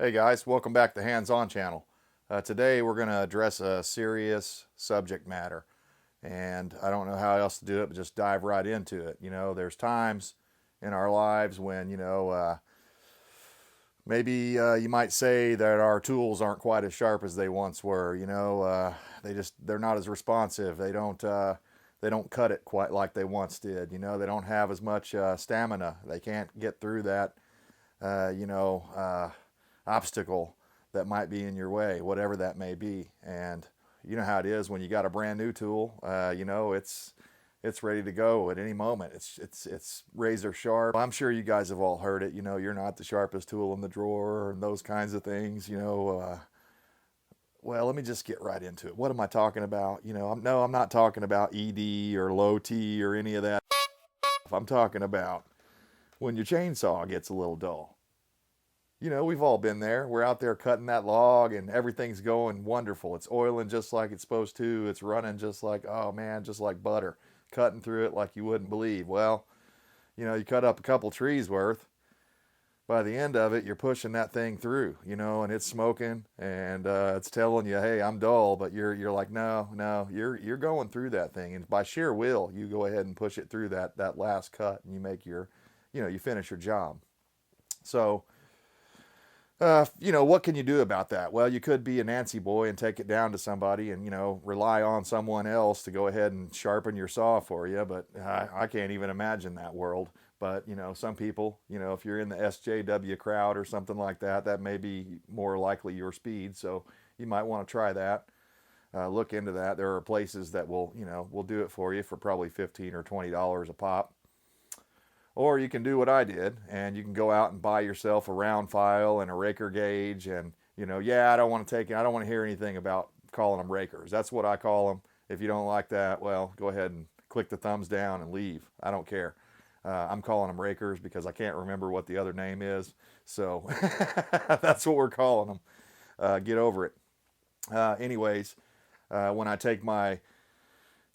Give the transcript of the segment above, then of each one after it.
Hey guys, welcome back to Hands On channel. Today we're going to address a serious subject matter, and I don't know how else to do it but just dive right into it. There's times in our lives when, maybe you might say that our tools aren't quite as sharp as they once were. They're not as responsive. They don't cut it quite like they once did. They don't have as much stamina. They can't get through that, uh, you know, uh, obstacle that might be in your way, whatever that may be. And you know how it is when you got a brand new tool. It's ready to go at any moment. It's razor sharp. I'm sure you guys have all heard it. You're not the sharpest tool in the drawer and those kinds of things. Well, let me just get right into it. What am I talking about? I'm not talking about ED or low T or any of that. I'm talking about when your chainsaw gets a little dull. We've all been there. We're out there cutting that log and everything's going wonderful. It's oiling just like it's supposed to. It's running just like, oh man, just like butter, cutting through it like you wouldn't believe. Well, you cut up a couple trees worth. By the end of it, you're pushing that thing through, and it's smoking and it's telling you, hey, I'm dull, but you're like, no, you're going through that thing. And by sheer will, you go ahead and push it through that last cut and you make you finish your job. So, what can you do about that? Well, you could be a Nancy boy and take it down to somebody and, rely on someone else to go ahead and sharpen your saw for you. But I can't even imagine that world. But, some people, if you're in the SJW crowd or something like that, that may be more likely your speed. So you might want to try that. Look into that. There are places that will do it for you for probably $15 or $20 a pop. Or you can do what I did and you can go out and buy yourself a round file and a raker gauge. And, I don't want to hear anything about calling them rakers. That's what I call them. If you don't like that, well, go ahead and click the thumbs down and leave. I don't care. I'm calling them rakers because I can't remember what the other name is. So that's what we're calling them. Get over it. Anyways, when I take my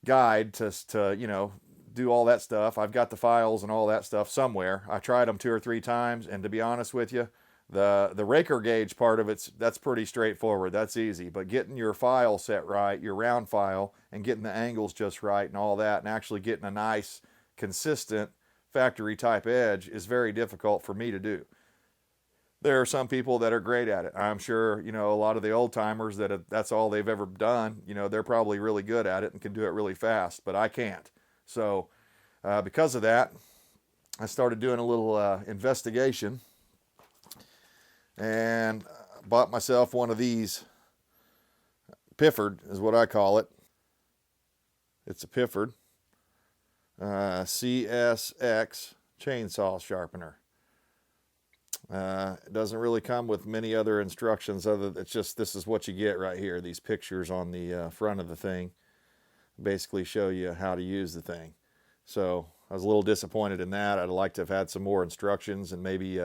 guide to do all that stuff. I've got the files and all that stuff somewhere. I tried them 2 or 3 times, and to be honest with you, the raker gauge part of that's pretty straightforward. That's easy. But getting your file set right, your round file, and getting the angles just right and all that, and actually getting a nice, consistent factory type edge is very difficult for me to do. There are some people that are great at it. I'm sure, a lot of the old timers that's all they've ever done, they're probably really good at it and can do it really fast, but I can't. So because of that, I started doing a little investigation and bought myself one of these. PFERD is what I call it. It's a PFERD CSX chainsaw sharpener. It doesn't really come with many other instructions it's just this is what you get right here. These pictures on the front of the thing basically show you how to use the thing. So I was a little disappointed in that. I'd like to have had some more instructions and maybe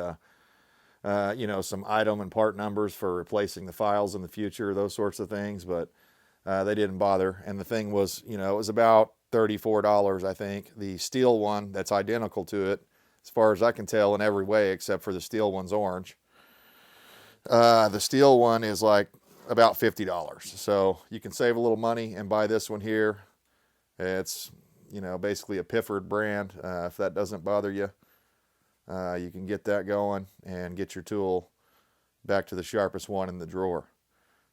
some item and part numbers for replacing the files in the future, those sorts of things, but they didn't bother. And the thing was, it was about $34, I think. The steel one that's identical to it, as far as I can tell, in every way except for the steel one's orange. The steel one is like about $50. So you can save a little money and buy this one here. It's, basically a PFERD brand. If that doesn't bother you, you can get that going and get your tool back to the sharpest one in the drawer.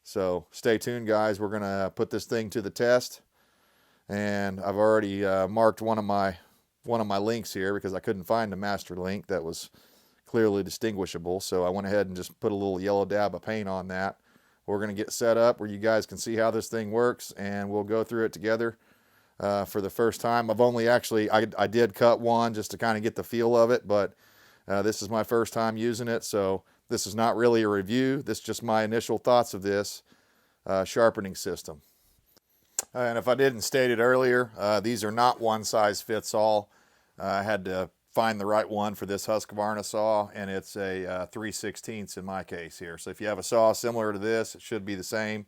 So stay tuned, guys. We're going to put this thing to the test. And I've already marked one of my links here because I couldn't find a master link that was clearly distinguishable. So I went ahead and just put a little yellow dab of paint on that. We're going to get set up where you guys can see how this thing works, and we'll go through it together for the first time. I've only I did cut one just to kind of get the feel of it, but this is my first time using it, so this is not really a review. This is just my initial thoughts of this sharpening system. And if I didn't state it earlier, these are not one size fits all. I had to find the right one for this Husqvarna saw, and it's a 3/16 in my case here. So if you have a saw similar to this, it should be the same.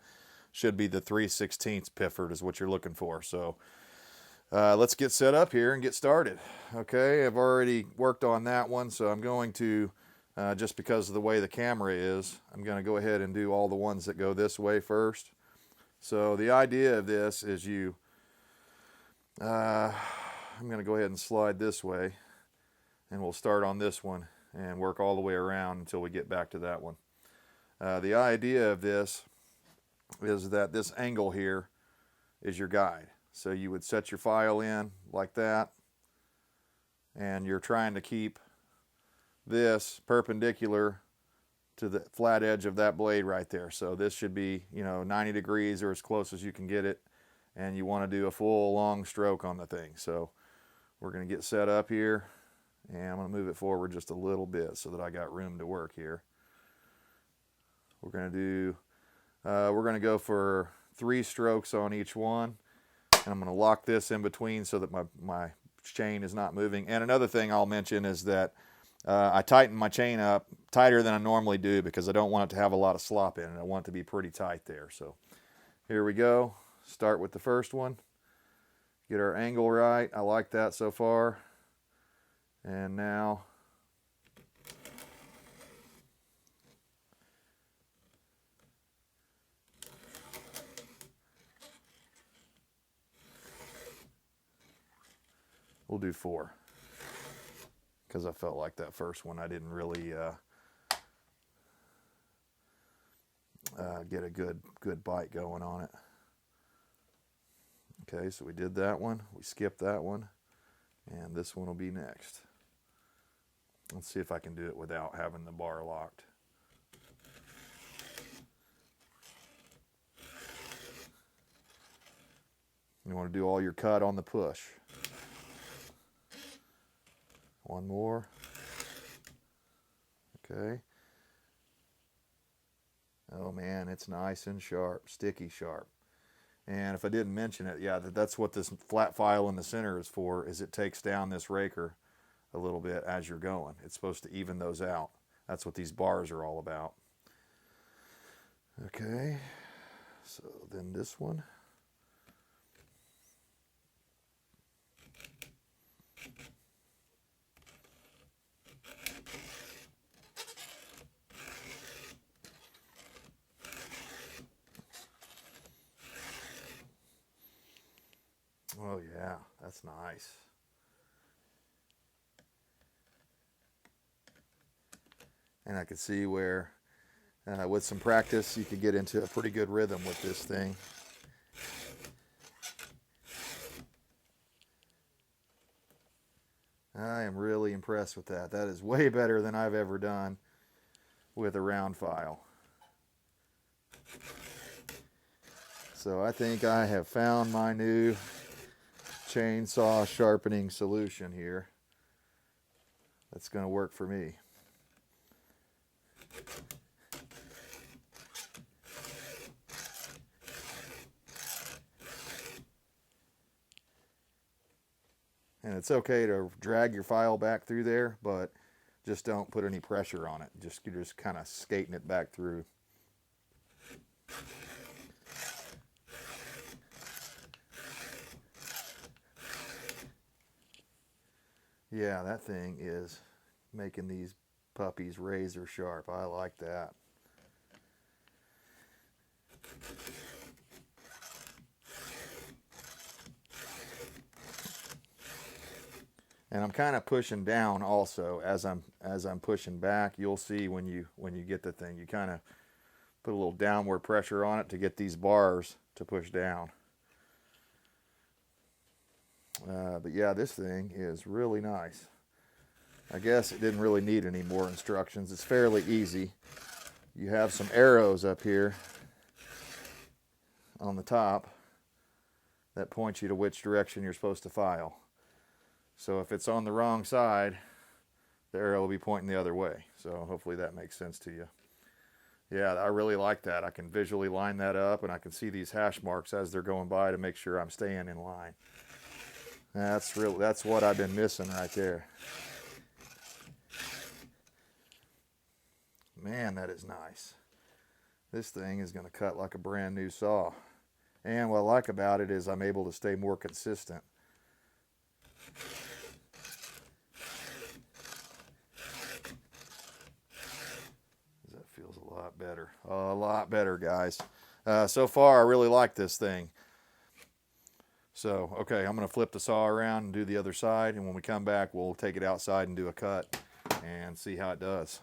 Should be the 3/16 PFERD is what you're looking for. So let's get set up here and get started. Okay, I've already worked on that one, so I'm going to just because of the way the camera is. I'm going to go ahead and do all the ones that go this way first. So the idea of this is I'm going to go ahead and slide this way, and we'll start on this one and work all the way around until we get back to that one. The idea of this is that this angle here is your guide. So you would set your file in like that, and you're trying to keep this perpendicular to the flat edge of that blade right there. So this should be, 90 degrees or as close as you can get it, and you want to do a full long stroke on the thing. So we're going to get set up here, and I'm going to move it forward just a little bit so that I got room to work here. We're going to go for 3 strokes on each one, and I'm going to lock this in between so that my chain is not moving. And another thing I'll mention is that I tighten my chain up tighter than I normally do because I don't want it to have a lot of slop in it. I want it to be pretty tight there. So here we go. Start with the first one. Get our angle right. I like that so far. And now we'll do 4. Because I felt like that first one I didn't really get a good bite going on it. Okay, so we did that one, we skipped that one, and this one will be next. Let's see if I can do it without having the bar locked. You want to do all your cut on the push. One more. Okay. Oh man, it's nice and sharp, sticky sharp. And if I didn't mention it, yeah, that's what this flat file in the center is for, is it takes down this raker a little bit as you're going. It's supposed to even those out. That's what these bars are all about. Okay, so then this one. Oh yeah, that's nice. And I could see where with some practice you could get into a pretty good rhythm with this thing. I am really impressed with that. That is way better than I've ever done with a round file. So I think I have found my new chainsaw sharpening solution here. That's going to work for me. And it's okay to drag your file back through there, but just don't put any pressure on it. You're just kind of skating it back through. Yeah, that thing is making these puppies razor sharp. I like that. And I'm kind of pushing down also as I'm pushing back. You'll see when you get the thing, you kind of put a little downward pressure on it to get these bars to push down. But yeah, this thing is really nice. I guess it didn't really need any more instructions. It's fairly easy. You have some arrows up here on the top that point you to which direction you're supposed to file. So if it's on the wrong side, the arrow will be pointing the other way. So hopefully that makes sense to you. Yeah, I really like that. I can visually line that up, and I can see these hash marks as they're going by to make sure I'm staying in line. That's what I've been missing right there. Man, that is nice. This thing is going to cut like a brand new saw. And what I like about it is I'm able to stay more consistent. Feels a lot better, guys. So far, I really like this thing. So, okay, I'm going to flip the saw around and do the other side, and when we come back, we'll take it outside and do a cut and see how it does.